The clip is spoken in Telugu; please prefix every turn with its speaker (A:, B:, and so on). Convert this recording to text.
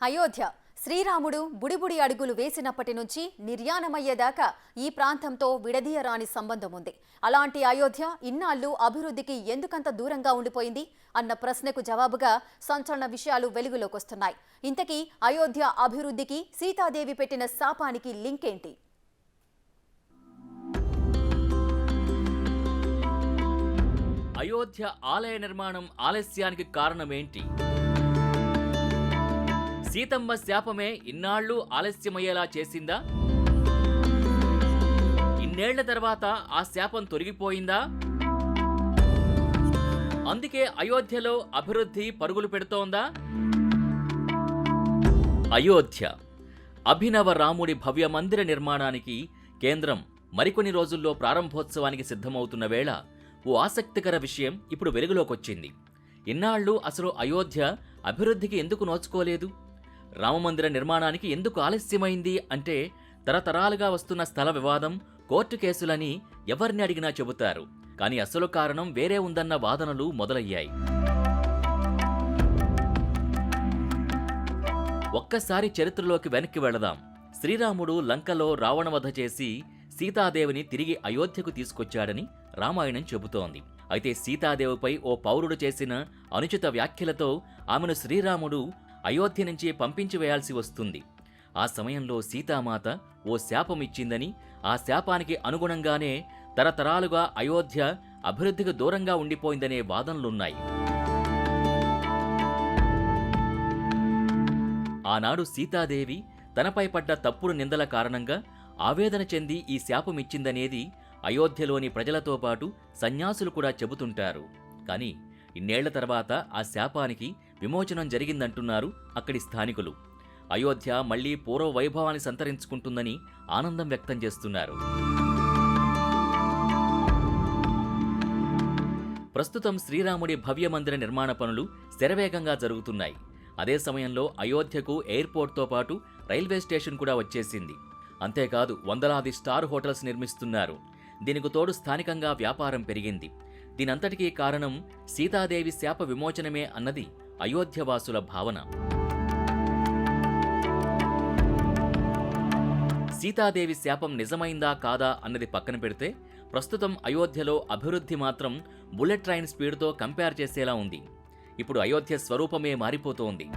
A: అయోధ్య శ్రీరాముడు బుడిబుడి అడుగులు వేసినప్పటి నుంచి నిర్యాణమయ్యేదాకా ఈ ప్రాంతంతో విడదీయరాని సంబంధం ఉంది. అలాంటి అయోధ్య ఇన్నాళ్లు అభివృద్ధికి ఎందుకంత దూరంగా ఉండిపోయింది అన్న ప్రశ్నకు జవాబుగా సంచలన విషయాలు వెలుగులోకి వస్తున్నాయి. ఇంతకీ అయోధ్య అభివృద్ధికి సీతాదేవి పెట్టిన శాపానికి లింక్ ఏంటి?
B: అయోధ్య ఆలయ నిర్మాణం ఆలస్యానికి కారణమేంటి? సీతమ్మ శాపమే ఇన్నాళ్లు ఆలస్యమయ్యేలా చేసిందా? ఇన్నేళ్ల తర్వాత ఆ శాపం తొలగిపోయిందా? అందుకే అయోధ్యలో అభివృద్ధి పరుగులు పెడుతోందా? అయోధ్య అభినవ రాముడి భవ్య మందిర నిర్మాణానికి కేంద్రం మరికొన్ని రోజుల్లో ప్రారంభోత్సవానికి సిద్ధమవుతున్న వేళ ఓ ఆసక్తికర విషయం ఇప్పుడు వెలుగులోకొచ్చింది. ఇన్నాళ్లు అసలు అయోధ్య అభివృద్ధికి ఎందుకు నోచుకోలేదు? రామమందిర నిర్మాణానికి ఎందుకు ఆలస్యమైంది అంటే తరతరాలుగా వస్తున్న స్థల వివాదం, కోర్టు కేసులని ఎవరిని అడిగినా చెబుతారు. కానీ అసలు కారణం వేరే ఉందన్న వాదనలు మొదలయ్యాయి. ఒక్కసారి చరిత్రలోకి వెనక్కి వెళదాం. శ్రీరాముడు లంకలో రావణవధ చేసి సీతాదేవిని తిరిగి అయోధ్యకు తీసుకొచ్చాడని రామాయణం చెబుతోంది. అయితే సీతాదేవిపై ఓ పౌరుడు చేసిన అనుచిత వ్యాఖ్యలతో ఆమెను శ్రీరాముడు అయోధ్య నుంచి పంపించి వేయాల్సి వస్తుంది. ఆ సమయంలో సీతామాత ఓ శాపం ఇచ్చిందని, ఆ శాపానికి అనుగుణంగానే తరతరాలుగా అయోధ్య అభివృద్ధికి దూరంగా ఉండిపోయిందనే వాదనలున్నాయి. ఆనాడు సీతాదేవి తనపై పడ్డ తప్పుడు నిందల కారణంగా ఆవేదన చెంది ఈ శాపం ఇచ్చిందనేది అయోధ్యలోని ప్రజలతో పాటు సన్యాసులు కూడా చెబుతుంటారు. కానీ ఇన్నేళ్ల తర్వాత ఆ శాపానికి విమోచనం జరిగిందంటున్నారు అక్కడి స్థానికులు. అయోధ్య మళ్లీ పూర్వ వైభవాన్ని సంతరించుకుంటుందని ఆనందం వ్యక్తం చేస్తున్నారు. ప్రస్తుతం శ్రీరాముడి భవ్య మందిర నిర్మాణ పనులు శరవేగంగా జరుగుతున్నాయి. అదే సమయంలో అయోధ్యకు ఎయిర్పోర్ట్తో పాటు రైల్వే స్టేషన్ కూడా వచ్చేసింది. అంతేకాదు వందలాది స్టార్ హోటల్స్ నిర్మిస్తున్నారు. దీనికి తోడు స్థానికంగా వ్యాపారం పెరిగింది. దీనంతటికీ కారణం సీతాదేవి శాప విమోచనమే అన్నది అయోధ్యవాసుల భావన. సీతాదేవి శాపం నిజమైందా కాదా అన్నది పక్కన పెడితే ప్రస్తుతం అయోధ్యలో అభివృద్ధి మాత్రం బుల్లెట్ ట్రైన్ స్పీడ్తో కంపేర్ చేసేలా ఉంది. ఇప్పుడు అయోధ్య స్వరూపమే మారిపోతోంది.